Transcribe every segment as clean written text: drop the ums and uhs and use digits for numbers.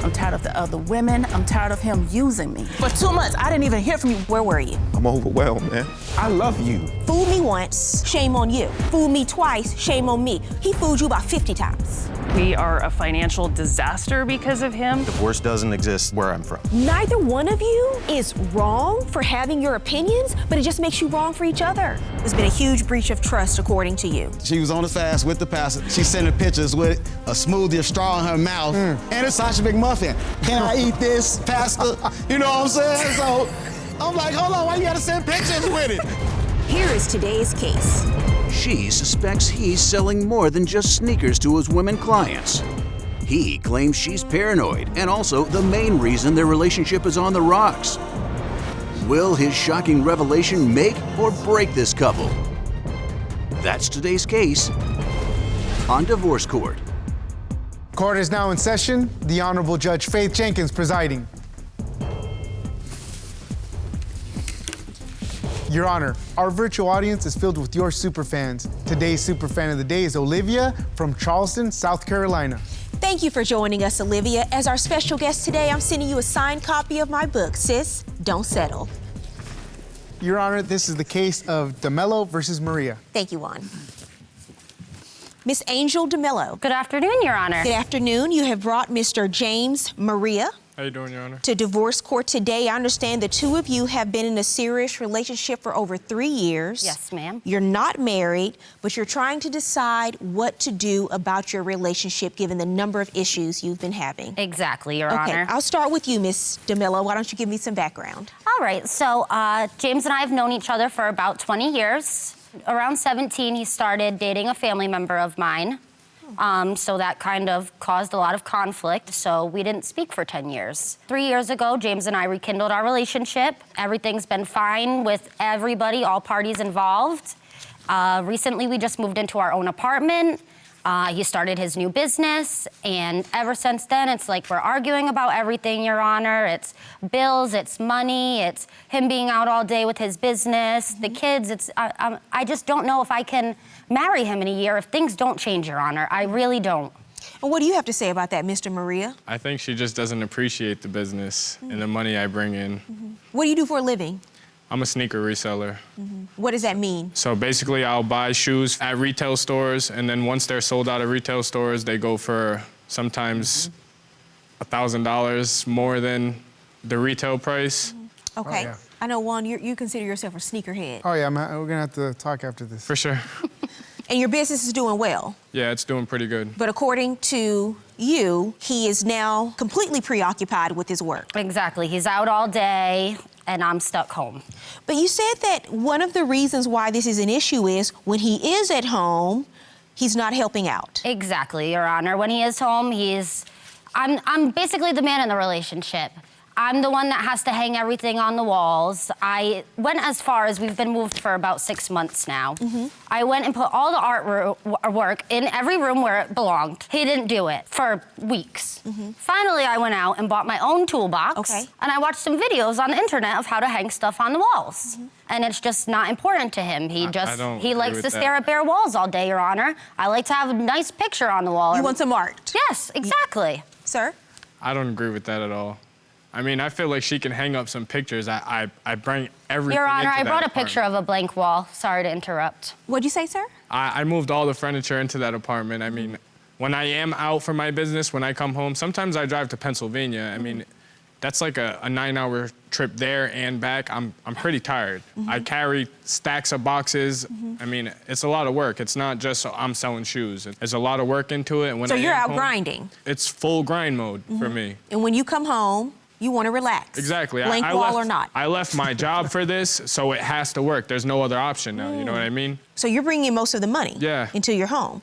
I'm tired of the other women. I'm tired of him using me. For 2 months, I didn't even hear from you. Where were you? I'm overwhelmed, man. I love you. Fooled me once, shame on you. Fooled me twice, shame on me. He fooled you about 50 times. We are a financial disaster because of him. Divorce doesn't exist where I'm from. Neither one of you is wrong for having your opinions, but it just makes you wrong for each other. There's been a huge breach of trust, according to you. She was on the fast with the pastor. She's sending pictures with a smoothie, a straw in her mouth, and a sausage McMuffin. Can I eat this, pastor? You know what I'm saying? So I'm like, hold on, why you gotta send pictures with it? Here is today's case. She suspects he's selling more than just sneakers to his women clients. He claims she's paranoid and also the main reason their relationship is on the rocks. Will his shocking revelation make or break this couple? That's today's case on Divorce Court. Court is now in session. The Honorable Judge Faith Jenkins presiding. Your Honor, our virtual audience is filled with your superfans. Today's superfan of the day is Olivia from Charleston, South Carolina. Thank you for joining us, Olivia. As our special guest today, I'm sending you a signed copy of my book, Sis, Don't Settle. Your Honor, this is the case of Demello versus Maria. Thank you, Juan. Miss Angel Demello. Good afternoon, Your Honor. Good afternoon. You have brought Mr. James Maria. How you doing, Your Honor? To divorce court today. I understand the two of you have been in a serious relationship for over 3 years. Yes, ma'am. You're not married, but you're trying to decide what to do about your relationship given the number of issues you've been having. Exactly, Your Okay, Honor. I'll start with you, Miss Demello. Why don't you give me some background? All right, so James and I have known each other for about 20 years. Around 17, he started dating a family member of mine. So that kind of caused a lot of conflict, so we didn't speak for 10 years. 3 years ago, James and I rekindled our relationship. Everything's been fine with everybody, all parties involved. Recently, we just moved into our own apartment. He started his new business, and ever since then, it's like we're arguing about everything, Your Honor. It's bills, it's money, it's him being out all day with his business, the kids. I just don't know if I can marry him in a year if things don't change, Your Honor. I really don't. And what do you have to say about that, Mr. Maria? I think she just doesn't appreciate the business and the money I bring in. What do you do for a living? I'm a sneaker reseller. What does that mean? So basically, I'll buy shoes at retail stores, and then once they're sold out of retail stores, they go for sometimes $1,000 more than the retail price. Okay. Oh, yeah. I know, Juan, you consider yourself a sneakerhead. Oh yeah, we're gonna have to talk after this. For sure. And your business is doing well. Yeah, it's doing pretty good. But according to you, he is now completely preoccupied with his work. Exactly. He's out all day, and I'm stuck home. But you said that one of the reasons why this is an issue is when he is at home, he's not helping out. Exactly, Your Honor. When he is home, I'm basically the man in the relationship. I'm the one that has to hang everything on the walls. I went as far as we've been moved for about 6 months now. I went and put all the artwork in every room where it belonged. He didn't do it for weeks. Finally, I went out and bought my own toolbox. Okay. And I watched some videos on the internet of how to hang stuff on the walls. And it's just not important to him. He likes to stare at bare walls all day, Your Honor. I like to have a nice picture on the wall. You want some art? Yes, exactly. Sir? I don't agree with that at all. I mean, I feel like she can hang up some pictures. I bring everything Your Honor, into I that brought a apartment. picture of a blank wall. Sorry to interrupt. What'd you say, sir? I moved all the furniture into that apartment. I mean, when I am out for my business, when I come home, sometimes I drive to Pennsylvania. I mean, that's like a 9-hour trip there and back. I'm pretty tired. I carry stacks of boxes. I mean, it's a lot of work. It's not just so I'm selling shoes. There's a lot of work into it. And when So I you're am out home, grinding. It's full grind mode for me. And when you come home, you want to relax. Exactly. Blank wall or not. I left my job for this, so it has to work. There's no other option now, you know what I mean? So you're bringing in most of the money Yeah. into your home.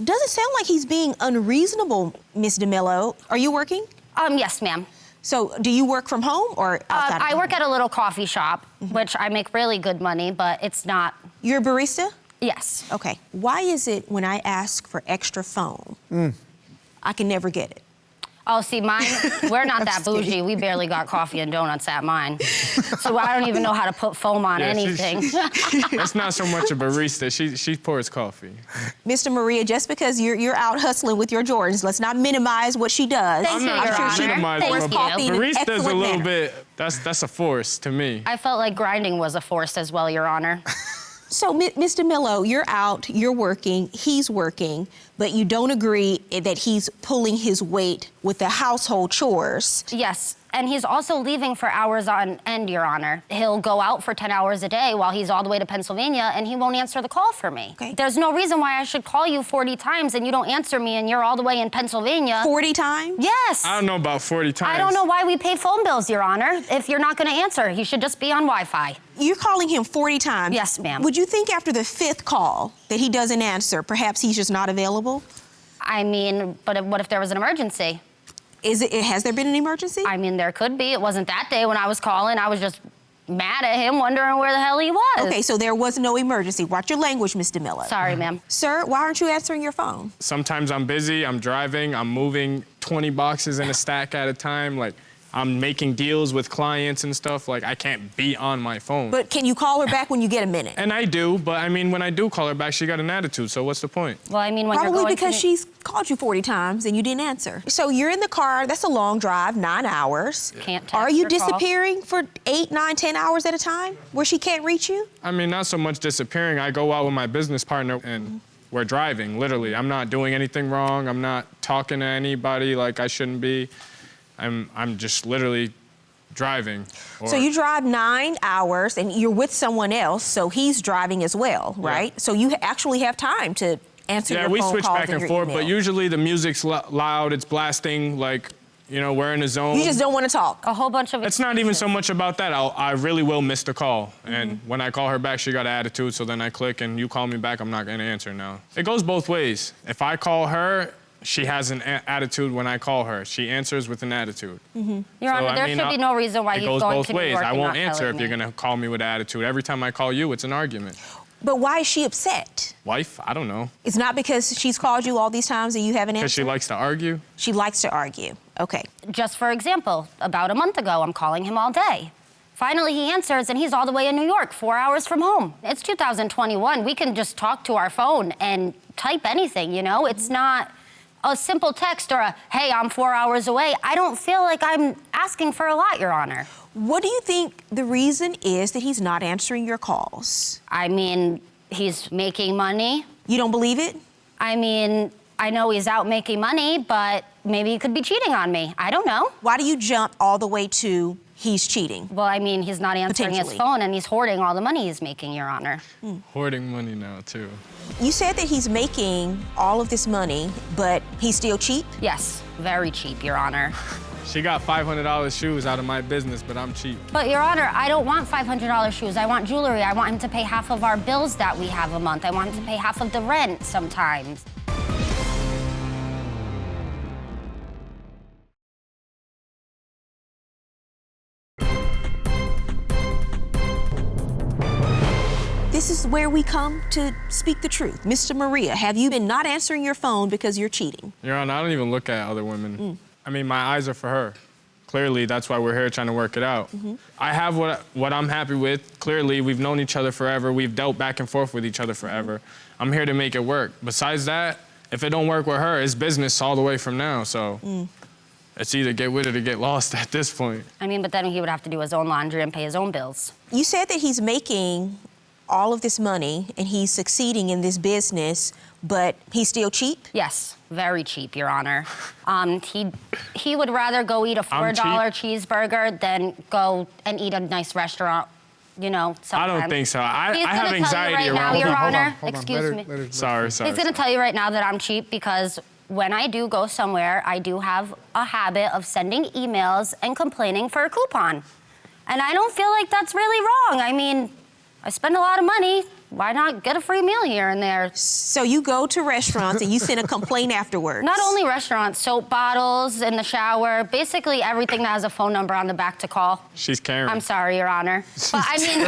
Doesn't sound like he's being unreasonable, Miss Demello. Are you working? Yes, ma'am. So do you work from home or outside? I work at a little coffee shop, which I make really good money, but it's not. You're a barista? Yes. Okay. Why is it when I ask for extra foam, I can never get it? Oh, see, mine, we're not that bougie. We barely got coffee and donuts at mine. So I don't even know how to put foam on anything. That's not so much a barista. She pours coffee. Mr. Maria, just because you're out hustling with your Jordans, let's not minimize what she does. Thank you, I'm Your not Honor. minimizing Thank her, you. but in an barista's a excellent little manner. bit, that's a force to me. I felt like grinding was a force as well, Your Honor. So, Mr. Demello, you're out, you're working, he's working, but you don't agree that he's pulling his weight with the household chores. Yes, and he's also leaving for hours on end, Your Honor. He'll go out for 10 hours a day while he's all the way to Pennsylvania, and he won't answer the call for me. Okay. There's no reason why I should call you 40 times and you don't answer me and you're all the way in Pennsylvania. 40 times? Yes. I don't know about 40 times. I don't know why we pay phone bills, Your Honor. If you're not going to answer, he should just be on Wi-Fi. You're calling him 40 times? Yes, ma'am. Would you think after the 5th call that he doesn't answer, perhaps he's just not available? I mean, but what if there was an emergency? Has there been an emergency? I mean, there could be. It wasn't that day when I was calling. I was just mad at him, wondering where the hell he was. Okay, so there was no emergency. Watch your language, Mr. Demello. Sorry, ma'am. Sir, why aren't you answering your phone? Sometimes I'm busy, I'm driving, I'm moving 20 boxes in a stack at a time. Like, I'm making deals with clients and stuff. Like, I can't be on my phone. But can you call her back when you get a minute? And I do, but I mean, when I do call her back, she got an attitude, so what's the point? Well, I mean, when Probably you're going because to... she's called you 40 times and you didn't answer. So you're in the car, that's a long drive, 9 hours. Can't text Are you or call. disappearing for 8, 9, 10 hours at a time where she can't reach you? I mean, not so much disappearing. I go out with my business partner and we're driving, literally. I'm not doing anything wrong. I'm not talking to anybody like I shouldn't be. I'm just literally driving. So you drive 9 hours and you're with someone else, so he's driving as well, right? Yeah. So you actually have time to answer your Yeah, phone we calls switch back and your forth, email. but usually the music's loud, it's blasting, like, you know, we're in a zone. You just don't want to talk. A whole bunch of... It's not even so much about that. I really will miss the call. And when I call her back, she got an attitude, so then I click and you call me back, I'm not gonna answer now. It goes both ways. If I call her, she has an attitude when I call her. She answers with an attitude. Your Honor, there should be no reason why it he's goes going both to New ways. York I and won't not answer telling if you're me. gonna call me with an attitude. Every time I call you, it's an argument. But why is she upset? Wife? I don't know. It's not because she's called you all these times and you haven't Because she answered? likes to argue? She likes to argue. Okay. Just for example, about a month ago, I'm calling him all day. Finally, he answers, and he's all the way in New York, 4 hours from home. It's 2021. We can just talk to our phone and type anything, you know? It's not a simple text or a, hey, I'm 4 hours away. I don't feel like I'm asking for a lot, Your Honor. What do you think the reason is that he's not answering your calls? I mean, he's making money. You don't believe it? I mean, I know he's out making money, but maybe he could be cheating on me. I don't know. Why do you jump all the way to he's cheating? Well, I mean, he's not answering his Potentially. phone and he's hoarding all the money he's making, Your Honor. Hoarding money now, too. You said that he's making all of this money, but he's still cheap? Yes, very cheap, Your Honor. She got $500 shoes out of my business, but I'm cheap. But, Your Honor, I don't want $500 shoes. I want jewelry. I want him to pay half of our bills that we have a month. I want him to pay half of the rent sometimes. This is where we come to speak the truth. Mr. Maria, have you been not answering your phone because you're cheating? Your Honor, I don't even look at other women. I mean, my eyes are for her. Clearly, that's why we're here trying to work it out. I have what I'm happy with. Clearly, we've known each other forever. We've dealt back and forth with each other forever. I'm here to make it work. Besides that, if it don't work with her, it's business all the way from now, so. It's either get with it or get lost at this point. I mean, but then he would have to do his own laundry and pay his own bills. You said that he's making all of this money and he's succeeding in this business, but he's still cheap? Yes, very cheap, Your Honor. He would rather go eat a $4 cheeseburger than go and eat a nice restaurant, you know, sometime. I don't think so. I He's have gonna anxiety tell you right now, around Your people. Honor. Hold on. Excuse me. Let her- Sorry. He's gonna tell you right now that I'm cheap because when I do go somewhere, I do have a habit of sending emails and complaining for a coupon. And I don't feel like that's really wrong. I mean, I spend a lot of money. why not get a free meal here and there? So you go to restaurants and you send a complaint afterwards? Not only restaurants, soap bottles, in the shower, basically everything that has a phone number on the back to call. She's Karen. I'm sorry, Your Honor. But I mean,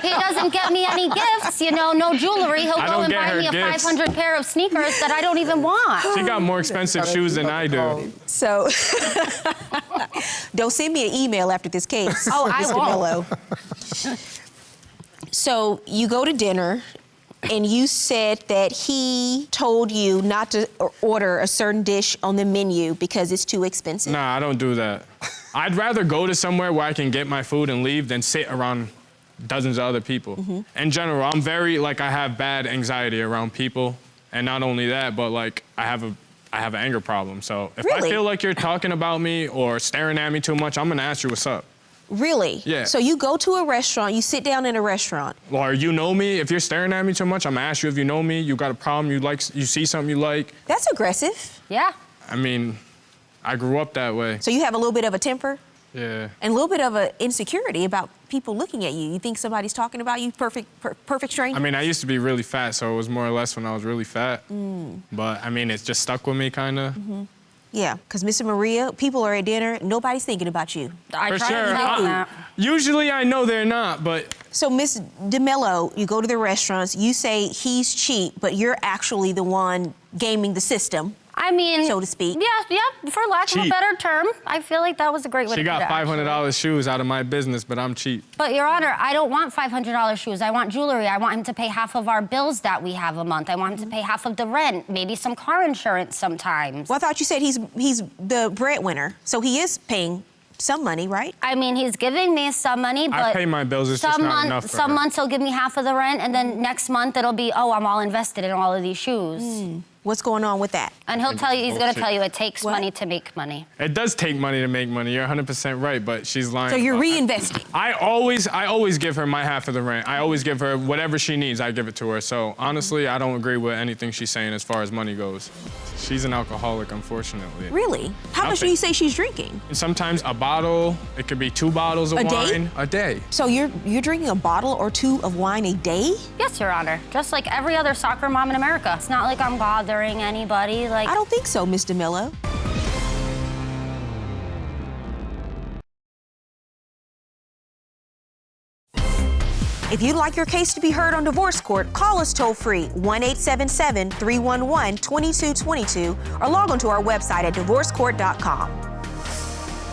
he doesn't get me any gifts, you know, no jewelry. He'll go and buy me a 500 pair of sneakers that I don't even want. She got more expensive shoes than I do. So, don't send me an email after this case. Oh, I won't. Demello. So you go to dinner, and you said that he told you not to order a certain dish on the menu because it's too expensive. Nah, I don't do that. I'd rather go to somewhere where I can get my food and leave than sit around dozens of other people. In general, I'm very, like, I have bad anxiety around people. And not only that, but, like, I have an anger problem. So if I feel like you're talking about me or staring at me too much, I'm gonna ask you what's up. Really? Yeah. So you go to a restaurant, you sit down in a restaurant. Or you know me, if you're staring at me too much, I'm gonna ask you if you know me, you got a problem, you see something you like. That's aggressive. Yeah. I mean, I grew up that way. So you have a little bit of a temper? Yeah. And a little bit of an insecurity about people looking at you. You think somebody's talking about you, perfect stranger? I mean, I used to be really fat, so it was more or less when I was really fat. But, I mean, it's just stuck with me, kind of. Yeah, because Mr. Maria, people are at dinner, nobody's thinking about you. I For try sure. to tell them that. Usually I know they're not, but... So, Miss Demello, you go to the restaurants, you say he's cheap, but you're actually the one gaming the system. I mean, so to speak. Yeah, for lack of a better term. I feel like that was a great way to She put it. got $500 shoes out of my business, but I'm cheap. But, Your Honor, I don't want $500 shoes. I want jewelry. I want him to pay half of our bills that we have a month. I want him to pay half of the rent, maybe some car insurance sometimes. Well, I thought you said he's the breadwinner, so he is paying some money, right? I mean, he's giving me some money, but... I pay my bills, it's just not enough for Some her. months he'll give me half of the rent, and then next month it'll be, oh, I'm all invested in all of these shoes. What's going on with that? And he'll tell you, he's going to tell you it takes What? money to make money. It does take money to make money. You're 100% right, but she's lying. So you're about reinvesting? I always give her my half of the rent. I always give her whatever she needs, I give it to her. So honestly, I don't agree with anything she's saying as far as money goes. She's an alcoholic, unfortunately. Really? How much do you say she's drinking? Sometimes a bottle, it could be 2 bottles of wine a day. So you're drinking a bottle or 2 of wine a day? Yes, Your Honor. Just like every other soccer mom in America. It's not like I'm bothering anybody. Like, I don't think so, Miss Demello. If you'd like your case to be heard on divorce court, call us toll-free, 1-877-311-2222, or log on to our website at divorcecourt.com.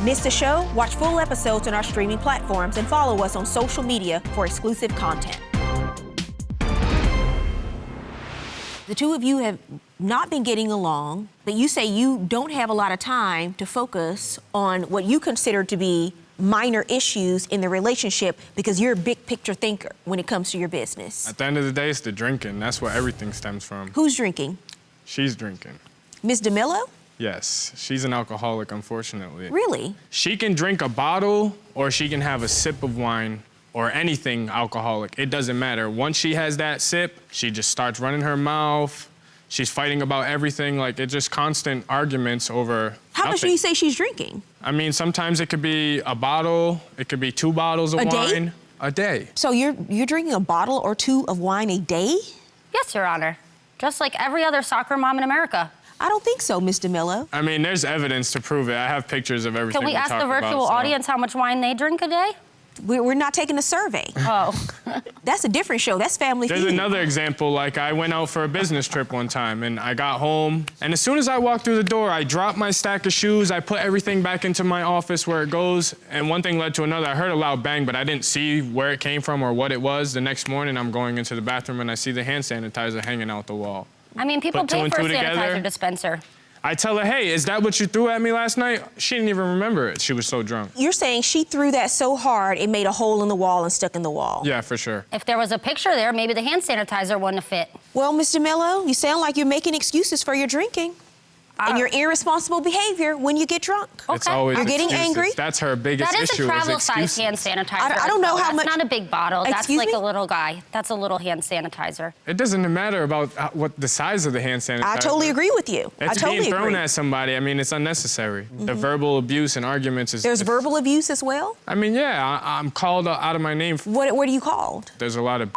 Miss the show? Watch full episodes on our streaming platforms and follow us on social media for exclusive content. The two of you have not been getting along, but you say you don't have a lot of time to focus on what you consider to be minor issues in the relationship because you're a big picture thinker when it comes to your business. At the end of the day, it's the drinking. That's where everything stems from. Who's drinking? She's drinking. Miss Demello? Yes, she's an alcoholic, unfortunately. Really? She can drink a bottle or she can have a sip of wine or anything alcoholic. It doesn't matter. Once she has that sip, she just starts running her mouth. She's fighting about everything. Like, it's just constant arguments over How much do you say she's drinking? I mean, sometimes it could be a bottle. It could be 2 bottles of wine. A day? So you're drinking a bottle or 2 of wine a day? yes, Your Honor. Just like every other soccer mom in America. I don't think so, Miss Demello. I mean, there's evidence to prove it. I have pictures of everything Can we ask talk the virtual about, so. audience how much wine they drink a day? We're not taking a survey. Oh. That's a different show. That's Family There's Feud. another example, like I went out for a business trip one time and I got home and as soon as I walked through the door, I dropped my stack of shoes, I put everything back into my office where it goes, and one thing led to another. I heard a loud bang, but I didn't see where it came from or what it was. The next morning, I'm going into the bathroom and I see the hand sanitizer hanging out the wall. I mean, people Put 2 pay and for a 2 together. sanitizer dispenser. I tell her, hey, is that what you threw at me last night? She didn't even remember it. She was so drunk. You're saying she threw that so hard it made a hole in the wall and stuck in the wall. Yeah, for sure. If there was a picture there, maybe the hand sanitizer wouldn't have fit. Well, Mr. Mello, you sound like you're making excuses for your drinking and your irresponsible behavior when you get drunk. It's always You're getting excuses. angry? That's her biggest That is issue. a travel-size excuses. hand sanitizer. I don't know how That's much. not a big bottle. That's Excuse like me? a little guy. That's a little hand sanitizer. It doesn't matter about what the size of the hand sanitizer. I totally agree with you. I It's totally being thrown agree. at somebody. I mean, it's unnecessary. The verbal abuse and arguments is. There's verbal abuse as well? I mean, yeah, I'm called out of my name. What are you called? There's a lot of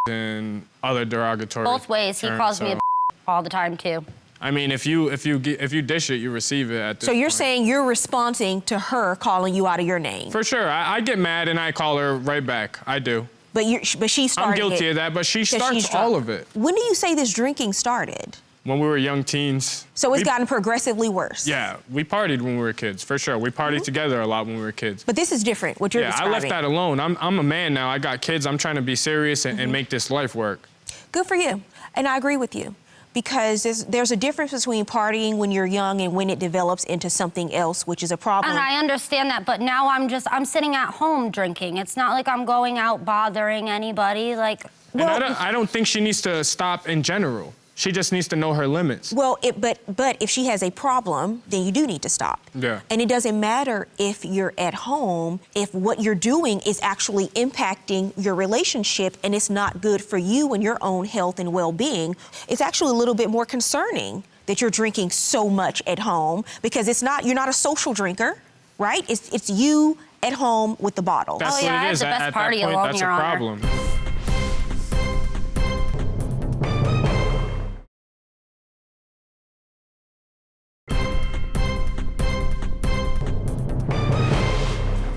and other derogatory Both ways. He terms, calls me so- all the time, too. I mean, if you dish it, you receive it at this So you're point. saying you're responding to her calling you out of your name. For sure. I get mad and I call her right back. I do. But she started I'm guilty it of that, but she 'cause starts she's drunk. all of it. When do you say this drinking started? When we were young teens. So it's we- gotten progressively worse. Yeah, we partied when we were kids, for sure. We partied together a lot when we were kids. But this is different, what you're Yeah, I describing. left that alone. I'm a man now. I got kids. I'm trying to be serious and make this life work. Good for you. And I agree with you. Because there's a difference between partying when you're young and when it develops into something else, which is a problem. And I understand that, but now I'm sitting at home drinking. It's not like I'm going out bothering anybody. Like, And I don't think she needs to stop in general. She just needs to know her limits. Well, but if she has a problem, then you do need to stop. Yeah. And it doesn't matter if you're at home, if what you're doing is actually impacting your relationship and it's not good for you and your own health and well-being. It's actually a little bit more concerning that you're drinking so much at home because you're not a social drinker, right? It's you at home with the bottle. That's Oh, yeah, what I it had is. the best At party that point, alone, that's Your a Honor. problem.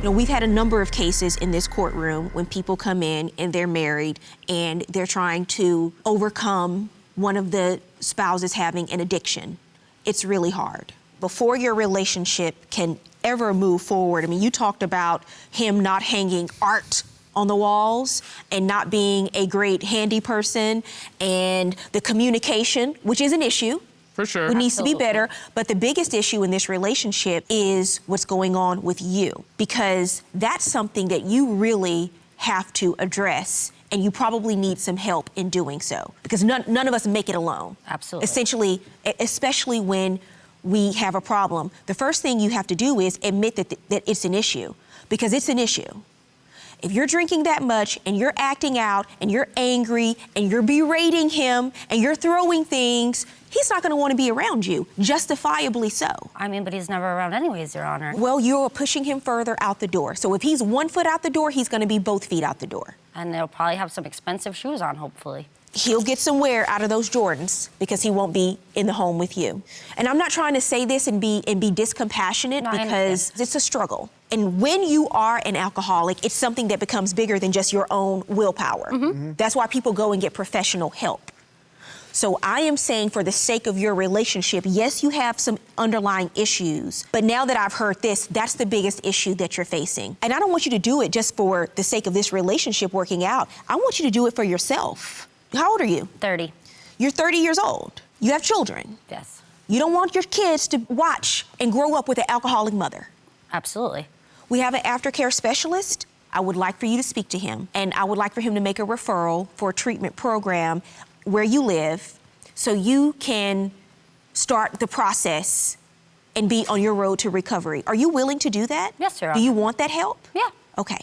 You know, we've had a number of cases in this courtroom when people come in and they're married and they're trying to overcome one of the spouses having an addiction. It's really hard. Before your relationship can ever move forward, I mean, you talked about him not hanging art on the walls and not being a great handy person and the communication, which is an issue. For sure. It needs to be Absolutely. better. But the biggest issue in this relationship is what's going on with you, because that's something that you really have to address, and you probably need some help in doing so, because none of us make it alone. Absolutely. Essentially, especially when we have a problem, the first thing you have to do is admit that it's an issue, because it's an issue. If you're drinking that much and you're acting out and you're angry and you're berating him and you're throwing things, he's not going to want to be around you, justifiably so. I mean, but he's never around anyways, Your Honor. Well, you're pushing him further out the door. So if he's 1 foot out the door, he's going to be both feet out the door. And they'll probably have some expensive shoes on, hopefully. He'll get some wear out of those Jordans because he won't be in the home with you. And I'm not trying to say this and be discompassionate, No, I because understand. it's a struggle. And when you are an alcoholic, it's something that becomes bigger than just your own willpower. That's why people go and get professional help. So I am saying, for the sake of your relationship, yes, you have some underlying issues, but now that I've heard this, that's the biggest issue that you're facing. And I don't want you to do it just for the sake of this relationship working out. I want you to do it for yourself. How old are you? 30. You're 30 years old. You have children. Yes. You don't want your kids to watch and grow up with an alcoholic mother. Absolutely. We have an aftercare specialist. I would like for you to speak to him, and I would like for him to make a referral for a treatment program where you live so you can start the process and be on your road to recovery. Are you willing to do that? Yes, Your Do you Honor. want that help? Yeah. Okay.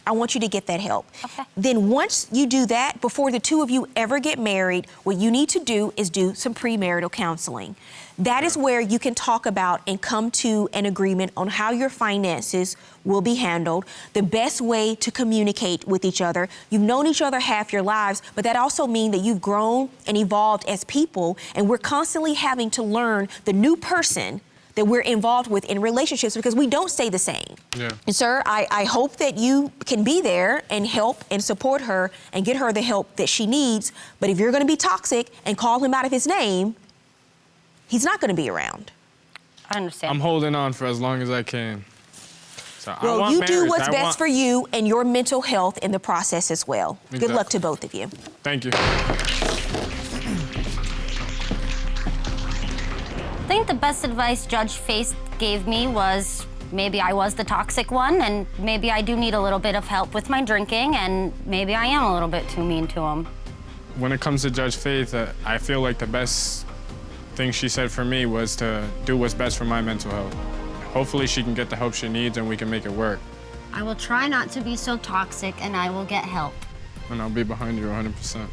I want you to get that help. Okay. Then once you do that, before the two of you ever get married, what you need to do is do some premarital counseling. That is where you can talk about and come to an agreement on how your finances will be handled, the best way to communicate with each other. You've known each other half your lives, but that also means that you've grown and evolved as people, and we're constantly having to learn the new person that we're involved with in relationships, because we don't stay the same. Yeah. And sir, I hope that you can be there and help and support her and get her the help that she needs. But if you're going to be toxic and call him out of his name, he's not going to be around. I understand. I'm holding on for as long as I can. So I Well, want you do marriage. what's I best want- for you and your mental health in the process as well. Good luck Exactly. to both of you. Thank you. I think the best advice Judge Faith gave me was maybe I was the toxic one, and maybe I do need a little bit of help with my drinking, and maybe I am a little bit too mean to him. When it comes to Judge Faith, I feel like the best thing she said for me was to do what's best for my mental health. Hopefully she can get the help she needs and we can make it work. I will try not to be so toxic, and I will get help. And I'll be behind you 100%.